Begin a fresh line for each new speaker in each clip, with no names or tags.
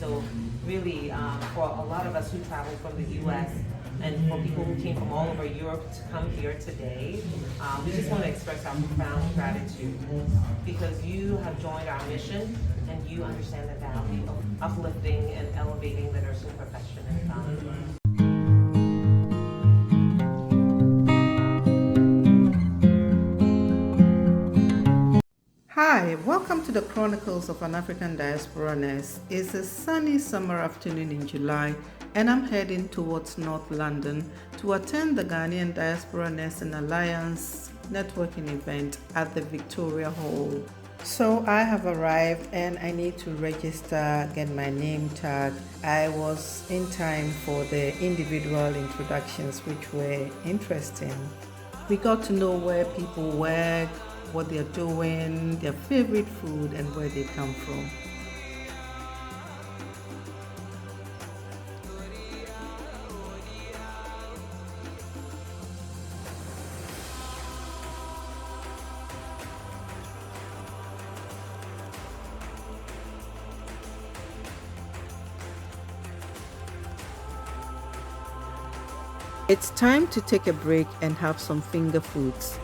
So really, for a lot of us who travel from the U.S. and for people who came from all over Europe to come here today, we just want to express our profound gratitude because you have joined our mission and you understand the value of uplifting and elevating the nursing profession in Ghana.
Hi, welcome to the Chronicles of an African Diaspora Nurse. It's a sunny summer afternoon in July, and I'm heading towards North London to attend the Ghanaian Diaspora Nursing Alliance networking event at the Victoria Hall. So I have arrived and I need to register, get my name tag. I was in time for the individual introductions, which were interesting. We got to know where people work, what they're doing, their favorite food, and where they come from. It's time to take a break and have some finger foods.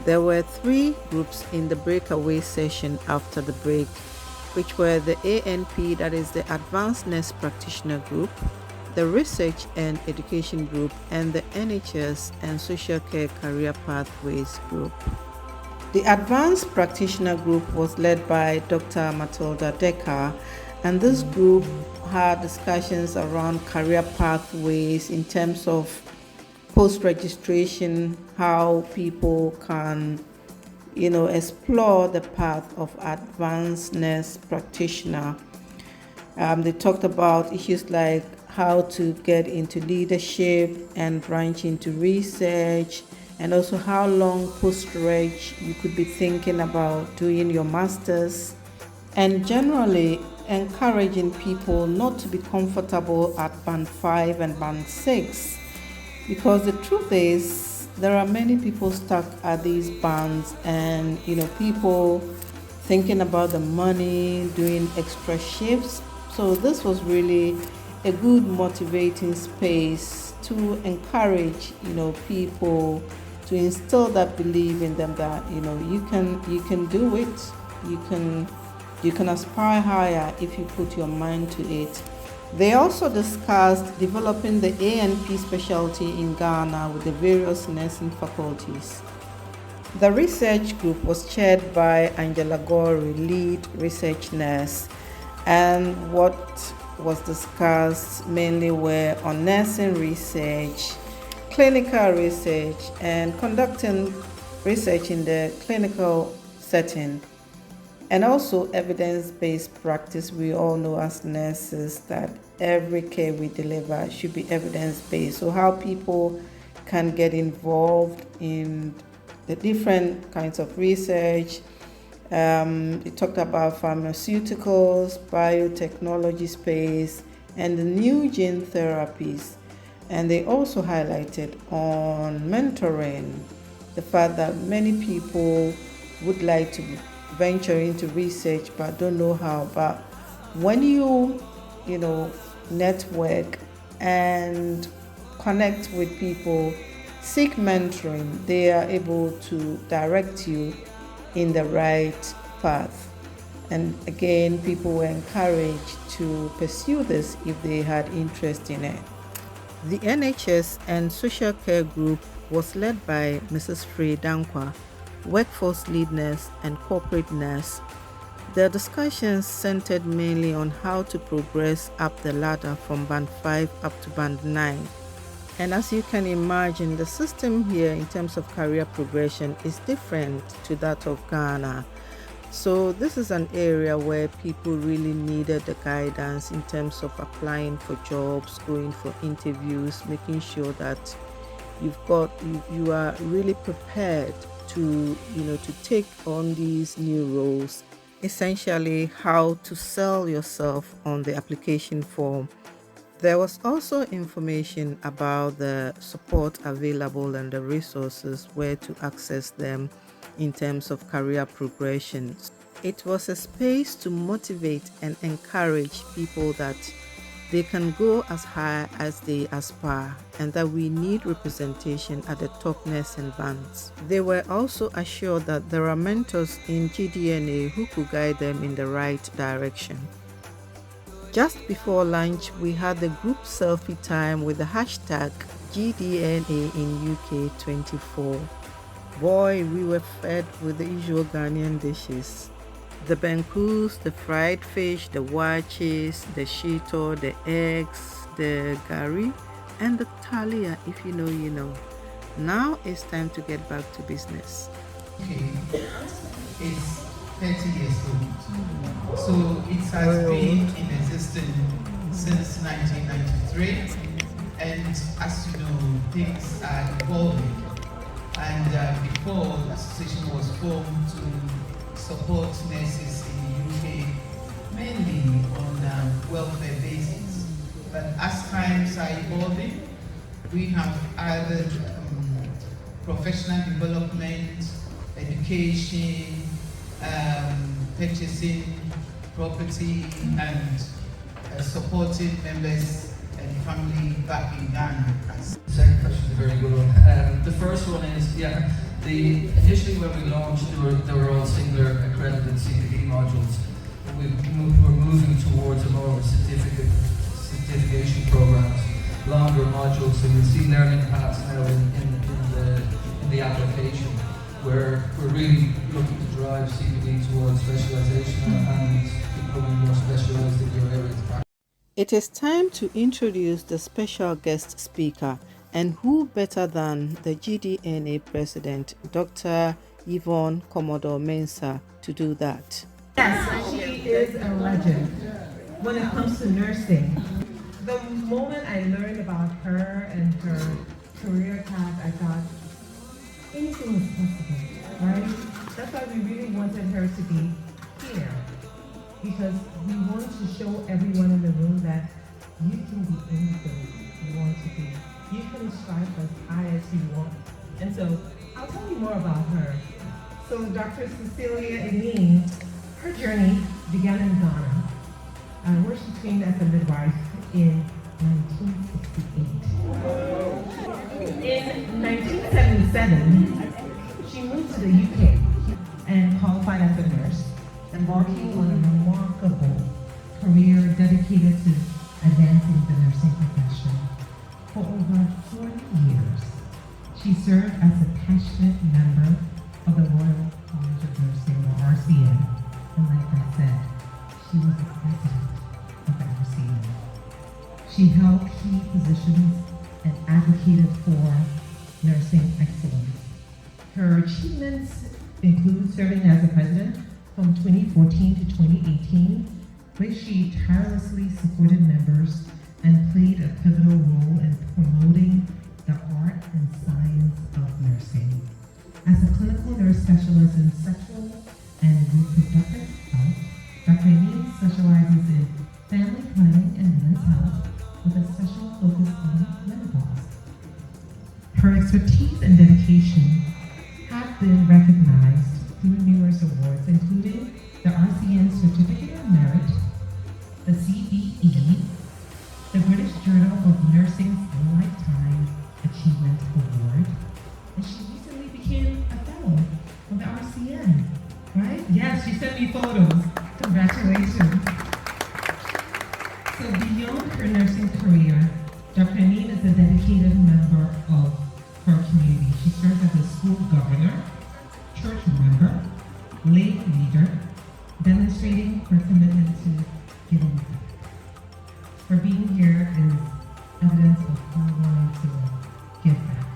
There were 3 groups in the breakaway session after the break, which were the ANP, that is the Advanced Nurse Practitioner Group, the Research and Education Group, and the NHS and Social Care Career Pathways Group. The Advanced Practitioner Group was led by Dr. Matilda Decker, and this group had discussions around career pathways in terms of post-registration, how people can, explore the path of advanced nurse practitioner. They talked about issues like how to get into leadership and branch into research, and also how long post-reg you could be thinking about doing your master's, and generally encouraging people not to be comfortable at band 5 and band 6. Because the truth is, there are many people stuck at these bands, and people thinking about the money, doing extra shifts. So this was really a good motivating space to encourage people, to instill that belief in them that you can do it, you can aspire higher if you put your mind to it. They also discussed developing the ANP specialty in Ghana with the various nursing faculties. The research group was chaired by Angela Gori, lead research nurse, and what was discussed mainly were on nursing research, clinical research, and conducting research in the clinical setting. And also evidence-based practice. We all know as nurses that every care we deliver should be evidence-based. So how people can get involved in the different kinds of research. We talked about pharmaceuticals, biotechnology space, and the new gene therapies. And they also highlighted on mentoring, the fact that many people would like to venture into research but don't know how. But when you network and connect with people, seek mentoring, they are able to direct you in the right path. And again, people were encouraged to pursue this if they had interest in it. The NHS and Social Care Group was led by Mrs. Frey Dankwa, workforce lead nurse and corporate nurse. The discussions centered mainly on how to progress up the ladder from band 5 up to band 9. And as you can imagine, the system here in terms of career progression is different to that of Ghana. So this is an area where people really needed the guidance in terms of applying for jobs, going for interviews, making sure that you are really prepared to take on these new roles. Essentially, how to sell yourself on the application form. There was also information about the support available and the resources, where to access them in terms of career progression. It was a space to motivate and encourage people that they can go as high as they aspire and that we need representation at the top nursing bands. They were also assured that there are mentors in GDNA who could guide them in the right direction. Just before lunch, we had the group selfie time with the hashtag GDNA in UK 24. Boy, we were fed with the usual Ghanaian dishes. The bankus, the fried fish, the waches, the shito, the eggs, the gari, and the talia. If you know, you know. Now it's time to get back to business.
Okay, it's 30 years old. So it has been in existence since 1993. And as you know, things are evolving. And before, the association was formed to support nurses in the UK, mainly on a welfare basis. But as times are evolving, we have added professional development, education, purchasing property, and supporting members and family back in Ghana.
The second question is a very good one. The first one is, initially when we launched, they were all singular accredited CPD modules. We're moving towards a more certification programs, longer modules, so you'll see learning paths now in the application, where we're really looking to drive CPD towards specialisation and becoming more specialised in your area of practice.
It is time to introduce the special guest speaker, and who better than the GDNA president, Dr. Yvonne Commodore Mensah, to do that.
Yes, she is a legend when it comes to nursing. The moment I learned about her and her career path, I thought anything is possible, right? That's why we really wanted her to be here, because we want to show everyone in the room that you can be anything you want to be. You can strive as high as you want. And so I'll tell you more about her. So Dr. Cecilia Eneen, her journey began in Ghana, where she trained as a midwife in 1968. In 1977, she moved to the UK and qualified as a nurse, embarking on a remarkable career dedicated to advancing the nursing profession. For over 40 years, she served as a passionate member of the Royal College of Nursing, or RCN, and like I said, she was the president of the RCN. She held key positions and advocated for nursing excellence. Her achievements include serving as a president from 2014 to 2018, where she tirelessly supported members and played a pivotal role in promoting the art and science of nursing. As a clinical nurse specialist in sexual and reproductive health, Dr. Eneen specializes in family planning and men's health with a special focus on menopause. Her expertise and dedication have been recognized through numerous awards, including the RCN Certificate of Merit, the CBE, the British Journal of Nursing's Lifetime Achievement Award, and she recently became a fellow of the RCN, right? Yes, she sent me photos. Congratulations. So beyond her nursing career, Dr. Eneen is a dedicated member of her community. She serves as a school governor, church member, lay leader, demonstrating her commitment to giving back. Her being here is evidence of her wanting to give back.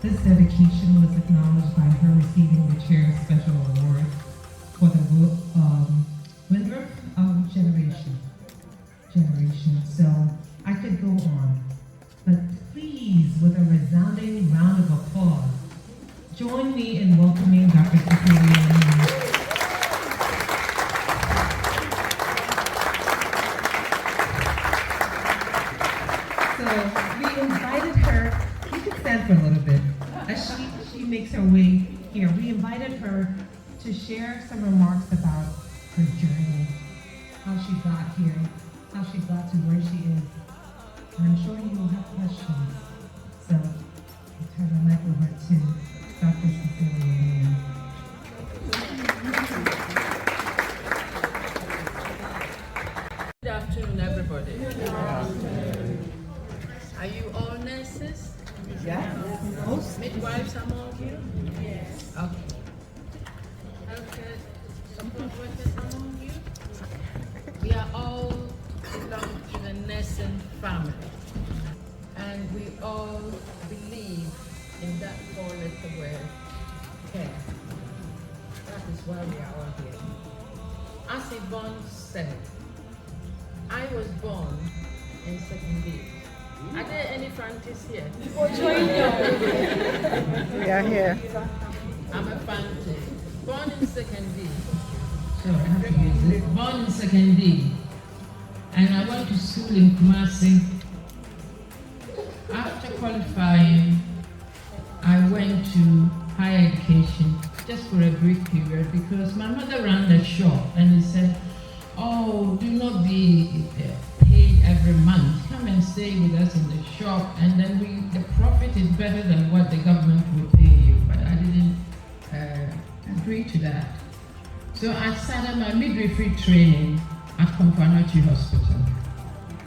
This dedication was acknowledged by her receiving the chair's special award for the Winthrop generation. So I could go on, but please, with a resounding round of applause, join me in welcoming Dr. Cecilia Eneen. So we invited her, you can stand for a little bit, as she makes her way here. We invited her to share some remarks about her journey, how she got here, how she got to where she is. And I'm sure you will have questions. So I'll turn the mic over to Dr. Cecilia.
Good afternoon, everybody. Good afternoon. Are you all nurses? Yes. Midwives among you? Yes. Okay. Healthcare support workers among you? We are all belong to the nursing family. And we all believe in that four-letter word, care. That is why we are all here. As Yvonne said, I was born in second grade. Are there any Fantis here?
We are here.
I'm a Fanti. Born in second grade. So I have to use it. Born in second grade. And I went to school in Kumasi. After qualifying, I went to higher education just for a brief period because my mother ran the shop and he said, oh, do not be paid every month. Come and stay with us in the shop, and then the profit is better than what the government will pay you. But I didn't agree to that. So I started my midwifery training at Kompanachi Hospital,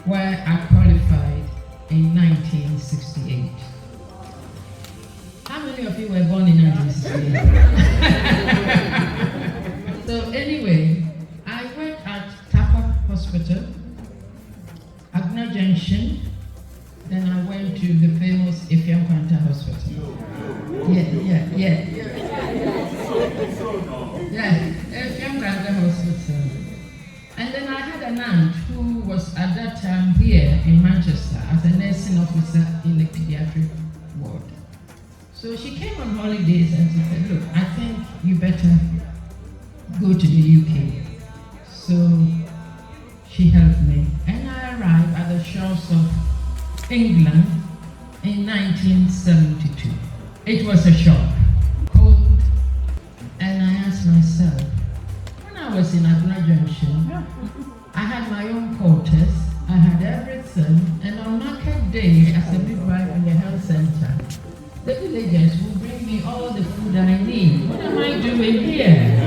where I qualified in 1968. How many of you were born in 1968? So anyway, I worked at Tapa Hospital, Agna Junction, then I went to the famous Efiam Kwanta Hospital. Yeah, Efiam Kwanta Hospital. And then I had an aunt who was at that time here in Manchester as a nursing officer in the pediatric ward. So she came on holidays and she said, look, I think you better go to the UK. So she helped me, and I arrived at the shores of England in 1972. It was a shock, cold, and I asked myself, when I was in Agna Junction, I had my own quarters, I had everything, and on market day as a midwife in the health center, the villagers will bring me all the food I need. What am I doing here?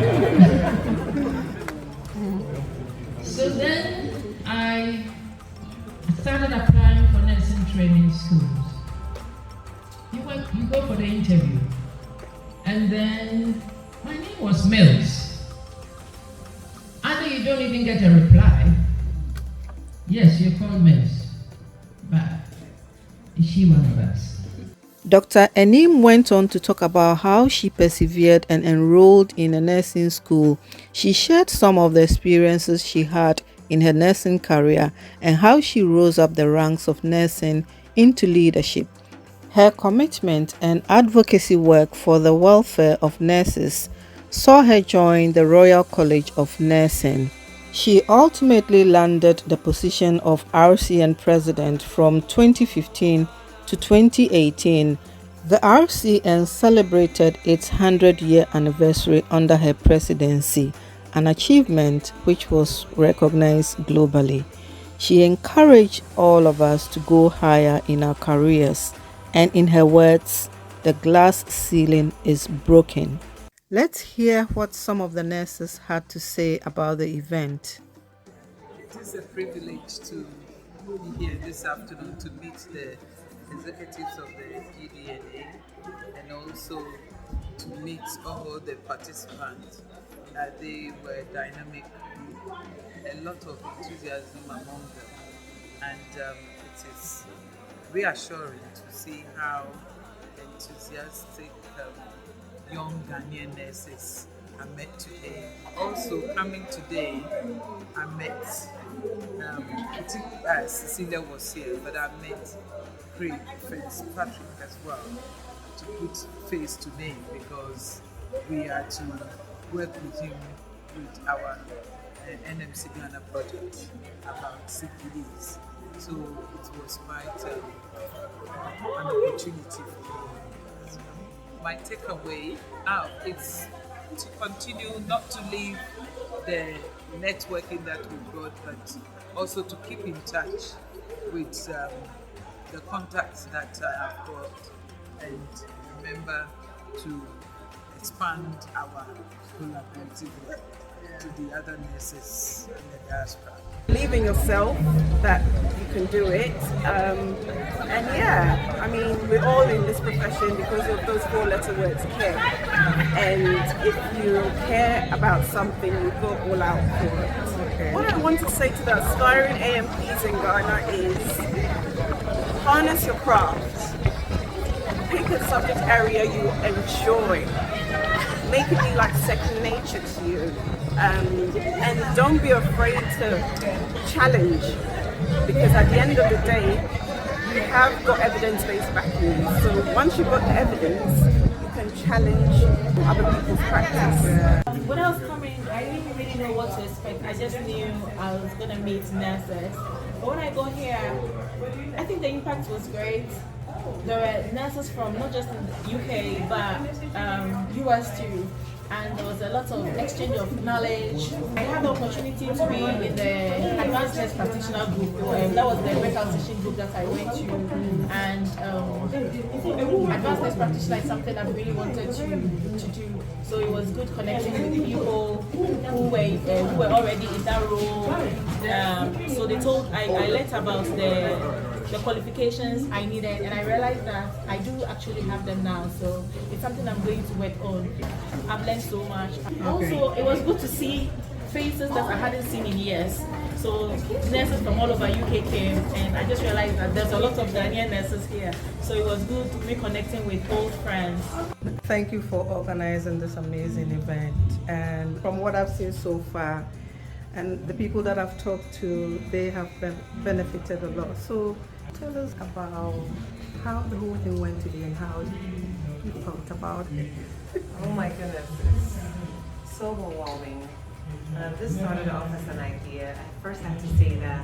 So then I started applying for nursing training schools. You go for the interview, and then my name was Mills. Either you don't even get a reply. Yes, you're called Mills, but is she one of us?
Dr. Enim went on to talk about how she persevered and enrolled in a nursing school. She shared some of the experiences she had in her nursing career and how she rose up the ranks of nursing into leadership. Her commitment and advocacy work for the welfare of nurses saw her join the Royal College of Nursing. She ultimately landed the position of RCN President from 2015 to 2018. The RCN celebrated its 100-year anniversary under her presidency, an achievement which was recognized globally. She encouraged all of us to go higher in our careers, and in her words, the glass ceiling is broken. Let's hear what some of the nurses had to say about the event.
It is a privilege to be here this afternoon to meet the executives of the GDNA and also to meet all the participants. They were dynamic, a lot of enthusiasm among them, and it is reassuring to see how enthusiastic young Ghanaian nurses I met today. Also coming today, I met, Cecilia was here, but I met Craig Fitzpatrick as well, to put face to name, because we are to work with him with our NMC Ghana project about sick leaves. So it was quite an opportunity for me. My takeaway, it's to continue not to leave the networking that we've got, but also to keep in touch with the contacts that I have got, and remember to expand our collaborative work to the other nurses in the diaspora.
Believe in yourself that you can do it. And yeah, I mean, we're all in this profession because of those 4-letter words, care. And if you care about something, you go all out for it. Okay. What I want to say to the aspiring AMPs in Ghana is harness your craft. Pick a subject area you enjoy. Make it be like second nature to you. And don't be afraid to challenge, because at the end of the day, you have got evidence-based backing. So once you've got the evidence, you can challenge other people's practice.
When I was coming, I didn't really know what to expect. I just knew I was going to meet nurses. But when I got here, I think the impact was great. There were nurses from not just in the UK, but US too. And there was a lot of exchange of knowledge. I had the opportunity to be in the Advanced Nurse Practitioner group. That was the breakout session group that I went to. And Advanced Nurse Practitioner is something I've really wanted to do. So it was good connecting with people who were already in that role. So they told, I learned about the qualifications I needed, and I realized that I do actually have them now, so it's something I'm going to work on. I've learned so much. Also, it was good to see faces that I hadn't seen in years. So nurses from all over UK came, and I just realized that there's a lot of Ghanaian nurses here. So it was good reconnecting with old friends.
Thank you for organizing this amazing event. And from what I've seen so far, and the people that I've talked to, they have benefited a lot. So tell us about how the whole thing went today and how you felt about it.
Oh my goodness, it's so overwhelming. This started off as an idea. I first have to say that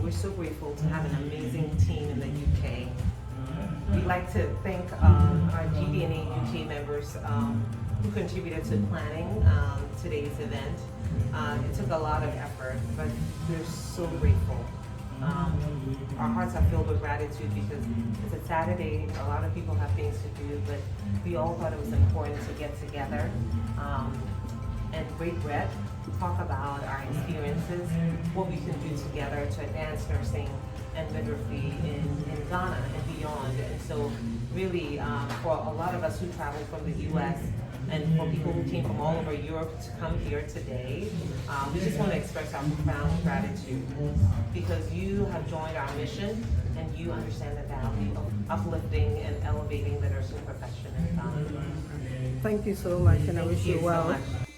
we're so grateful to have an amazing team in the UK. We'd like to thank our GDNA UK members who contributed to planning today's event. It took a lot of effort, but we're so grateful. Our hearts are filled with gratitude because it's a Saturday, a lot of people have things to do, but we all thought it was important to get together and break bread, talk about our experiences, what we can do together to advance nursing and midwifery in Ghana and beyond. And so really, for a lot of us who traveled from the US, and for people who came from all over Europe to come here today, we just want to express our profound gratitude because you have joined our mission and you understand the value of uplifting and elevating the nursing profession in Ghana.
Thank you so much, and I wish you well.
Thank you so much.